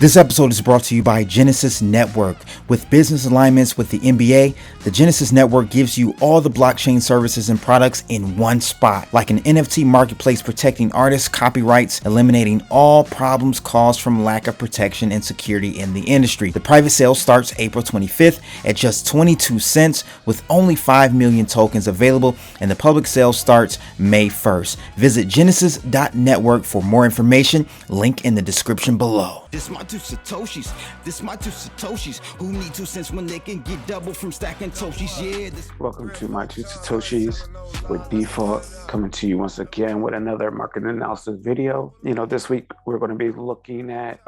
This episode is brought to you by Genesis Network. With business alignments with the NBA, the Genesis Network gives you all the blockchain services and products in one spot, like an NFT marketplace protecting artists' copyrights, eliminating all problems caused from lack of protection and security in the industry. The private sale starts April 25th at just 22 cents with only 5 million tokens available, and the public sale starts May 1st. Visit genesis.network for more information, link in the description below. This my two Satoshis. This my two Satoshis. Who need 2 cents when they can get double from stacking Toshis? Yeah. Welcome to my two Satoshis with Default, coming to you once again with another market analysis video. This week we're going to be looking at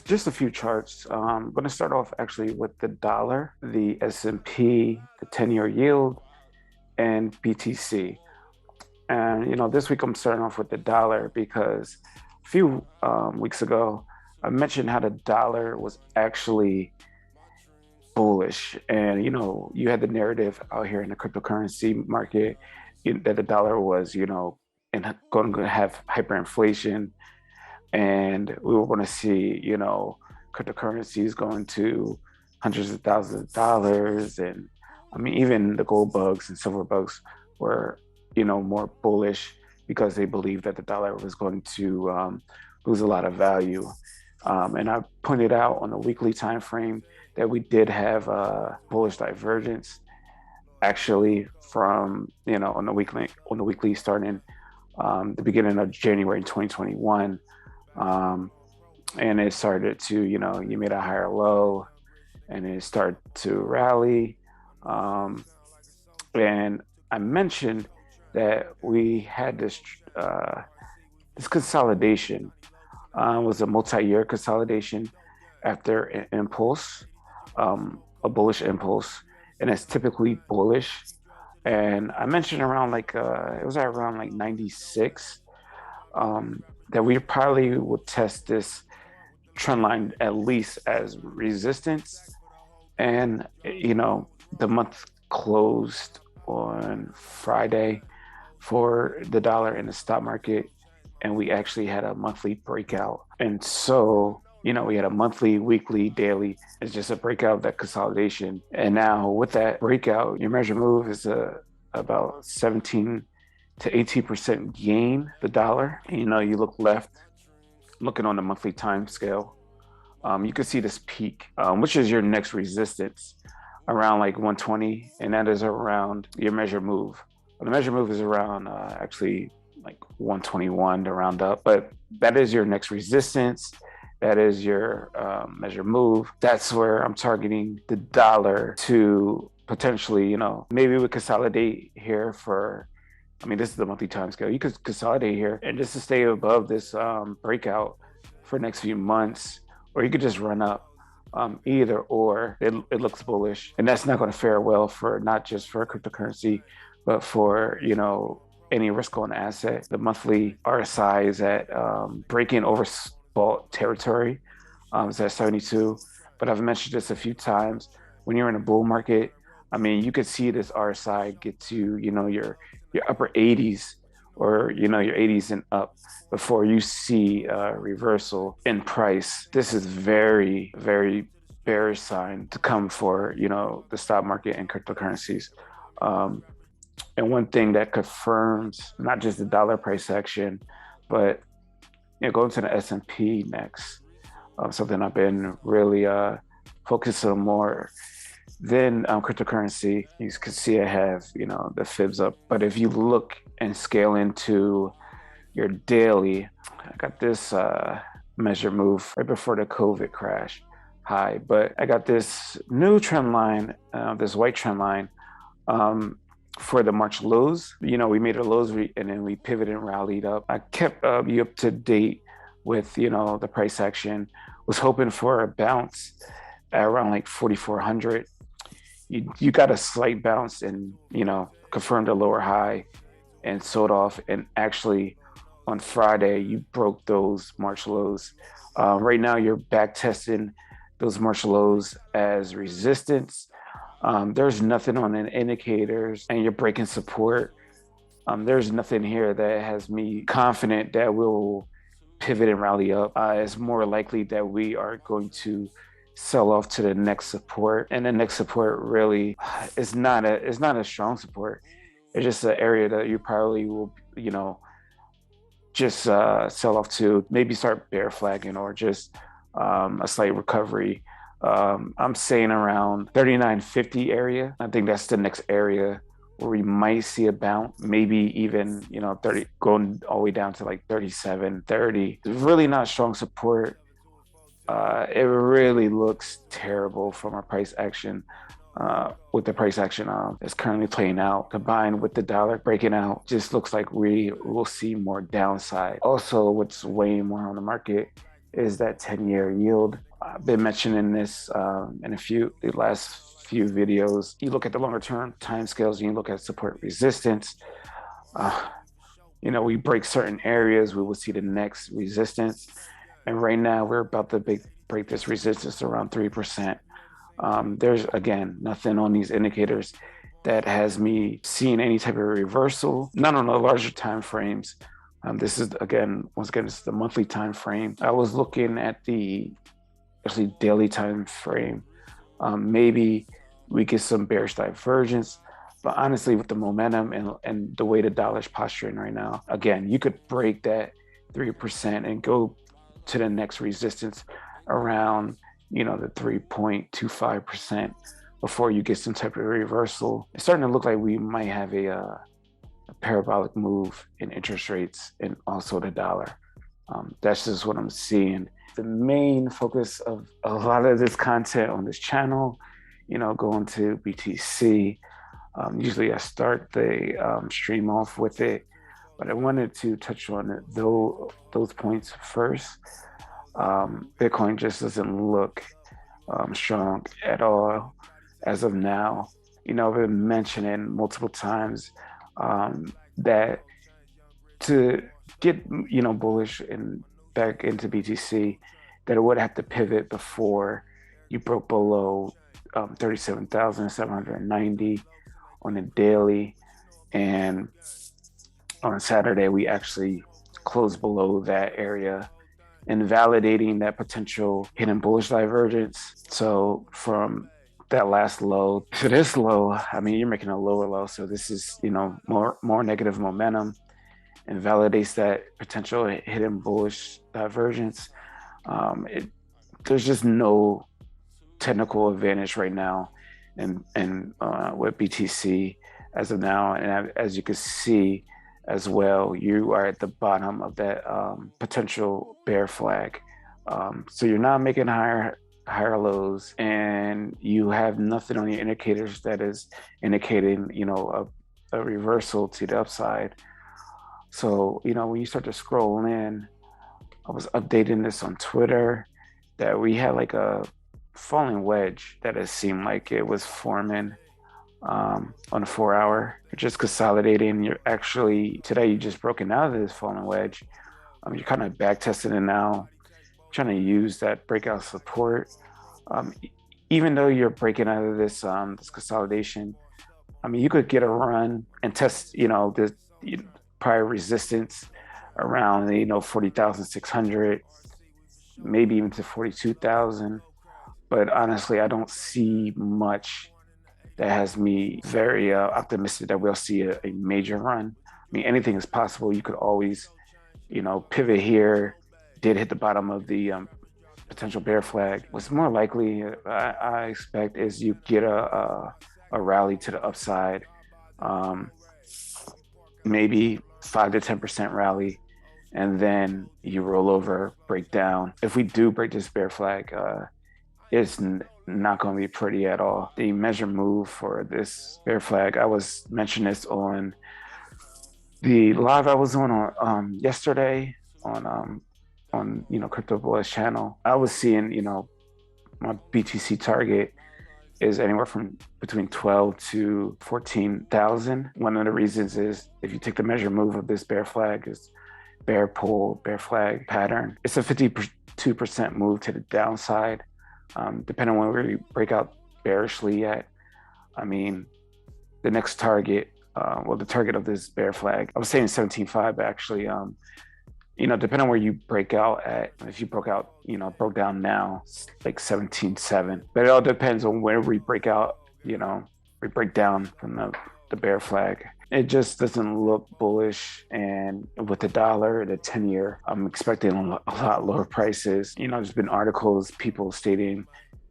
just a few charts. I'm going to start off actually with the dollar, the S&P, the 10-year yield, and BTC. And this week I'm starting off with the dollar because a few weeks ago I mentioned how the dollar was actually bullish. And, you had the narrative out here in the cryptocurrency market that the dollar was, going to have hyperinflation. And we were going to see, cryptocurrencies going to hundreds of thousands of dollars. And even the gold bugs and silver bugs were, more bullish because they believed that the dollar was going to lose a lot of value. And I pointed out on the weekly time frame that we did have a bullish divergence, actually from on the weekly starting the beginning of January 2021, and it started to you made a higher low, and it started to rally, and I mentioned that we had this consolidation. Was a multi-year consolidation after an impulse, a bullish impulse, and it's typically bullish. And I mentioned around it was around 96, that we probably would test this trend line at least as resistance. And the month closed on Friday for the dollar in the stock market, and we actually had a monthly breakout. And so, we had a monthly, weekly, daily. It's just a breakout of that consolidation. And now with that breakout, your measure move is about 17 to 18% gain, the dollar. And, you look left, looking on the monthly time scale, you can see this peak, which is your next resistance around 120. And that is around your measure move. The measure move is around actually 121 to round up, but that is your next resistance. That is your measure move. That's where I'm targeting the dollar to potentially, maybe we consolidate here for, this is the monthly time scale. You could consolidate here and just to stay above this breakout for the next few months, or you could just run up. Either or, it looks bullish, and that's not going to fare well for not just for cryptocurrency, but for any risk on asset. The monthly RSI is at breaking overbought territory. It's at 72. But I've mentioned this a few times. When you're in a bull market, you could see this RSI get to your upper 80s or your 80s and up before you see a reversal in price. This is very, very bearish sign to come for the stock market and cryptocurrencies. And one thing that confirms not just the dollar price action, but going to the S&P next, something I've been really focused on more than cryptocurrency. You can see I have the fibs up, but if you look and scale into your daily, I got this measure move right before the COVID crash high, but I got this new trend line, this white trend line. For the March lows, we made a lows and then we pivoted and rallied up. I kept you up to date with, the price action. Was hoping for a bounce at around 4,400. You got a slight bounce and, confirmed a lower high and sold off. And actually on Friday, you broke those March lows. Right now, you're back testing those March lows as resistance. There's nothing on the indicators, and you're breaking support. There's nothing here that has me confident that we'll pivot and rally up, it's more likely that we are going to sell off to the next support. And the next support really is not a strong support. It's just an area that you probably will, just sell off to, maybe start bear flagging or just a slight recovery. I'm saying around 39.50 area. I think that's the next area where we might see a bounce, maybe even 30, going all the way down to like 37.30. It's really not strong support. It really looks terrible from our price action. With the price action that's currently playing out, combined with the dollar breaking out, just looks like we will see more downside. Also, what's weighing more on the market is that 10-year yield. I've been mentioning this in the last few videos. You look at the longer term timescales and you look at support resistance. We break certain areas, we will see the next resistance. And right now we're about to break this resistance around 3%. There's, again, nothing on these indicators that has me seeing any type of reversal, not on the larger time frames. This is, once again, this is the monthly time frame. I was looking at the actually daily time frame. Maybe we get some bearish divergence, but honestly, with the momentum and the way the dollar's posturing right now, again, you could break that 3% and go to the next resistance around the 3.25% before you get some type of reversal. It's starting to look like we might have a parabolic move in interest rates and also the dollar. That's just what I'm seeing. The main focus of a lot of this content on this channel, going to BTC. Usually I start the stream off with it, but I wanted to touch on those points first. Bitcoin just doesn't look strong at all as of now. I've been mentioning multiple times that to get bullish and back into BTC, that it would have to pivot before you broke below 37,790 on a daily, and on Saturday we actually closed below that area, invalidating that potential hidden bullish divergence. So from that last low to this low, you're making a lower low. So this is, more negative momentum, and validates that potential hidden bullish divergence. There's just no technical advantage right now, and with BTC as of now, and as you can see as well, you are at the bottom of that potential bear flag. So you're not making higher lows, and you have nothing on your indicators that is indicating, a reversal to the upside. So, when you start to scroll in, I was updating this on Twitter, that we had like a falling wedge that it seemed like it was forming on a 4-hour, just consolidating. Today you just broken out of this falling wedge. You're kind of back testing it now, trying to use that breakout support. Even though you're breaking out of this consolidation, you could get a run and test, the prior resistance around 40,600, maybe even to 42,000. But honestly, I don't see much that has me very optimistic that we'll see a major run. Anything is possible. You could always, pivot here. Did hit the bottom of the potential bear flag. What's more likely, I expect, is you get a rally to the upside, maybe 5 to 10% rally, and then you roll over, break down. If we do break this bear flag, it's not going to be pretty at all. The measure move for this bear flag, I was mentioning this on the live I was on yesterday on Crypto Boys channel. I was seeing, my BTC target is anywhere from between 12 to 14,000. One of the reasons is if you take the measure move of this bear flag, is bear pull, bear flag pattern. It's a 52% move to the downside. Depending on where we break out bearishly at, the next target, the target of this bear flag, I was saying 17.5, but actually Depending on where you break out at, if you broke down now, it's like 17.7. But it all depends on where we break out, we break down from the bear flag. It just doesn't look bullish. And with the dollar, the 10-year, I'm expecting a lot lower prices. There's been articles, people stating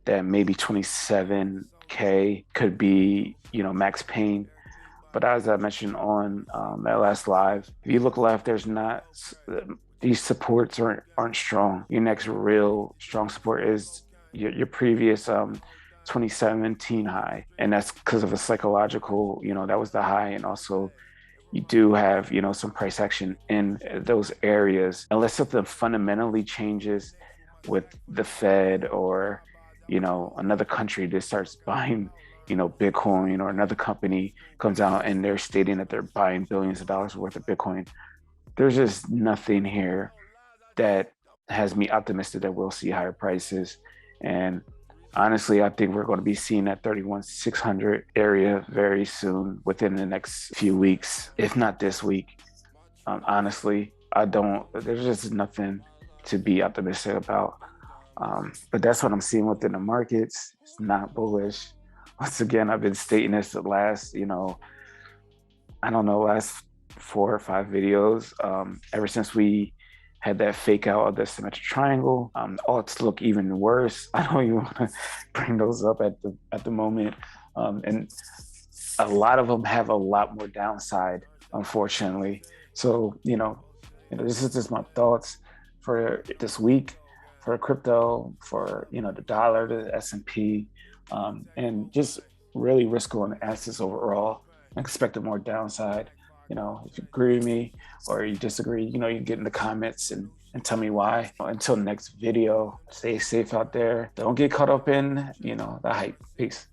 that maybe 27K could be, max pain. But as I mentioned on that last live, if you look left, there's not, these supports aren't strong. Your next real strong support is your previous 2017 high. And that's because of a psychological, that was the high. And also you do have, some price action in those areas. Unless something fundamentally changes with the Fed or, another country that starts buying Bitcoin, or another company comes out and they're stating that they're buying billions of dollars worth of Bitcoin. There's just nothing here that has me optimistic that we'll see higher prices. And honestly, I think we're going to be seeing that 31,600 area very soon, within the next few weeks, if not this week. Honestly, there's just nothing to be optimistic about. But that's what I'm seeing within the markets. It's not bullish. Once again, I've been stating this the last, I don't know, last 4 or 5 videos. Ever since we had that fake out of the symmetric triangle, odds look even worse. I don't even want to bring those up at the moment. And a lot of them have a lot more downside, unfortunately. So, this is just my thoughts for this week, for crypto, for, the dollar, the S&P, and just really risk on assets overall. I expected more downside. If you agree with me or you disagree, you can get in the comments and tell me why. Until next video, stay safe out there. Don't get caught up in, the hype. Peace.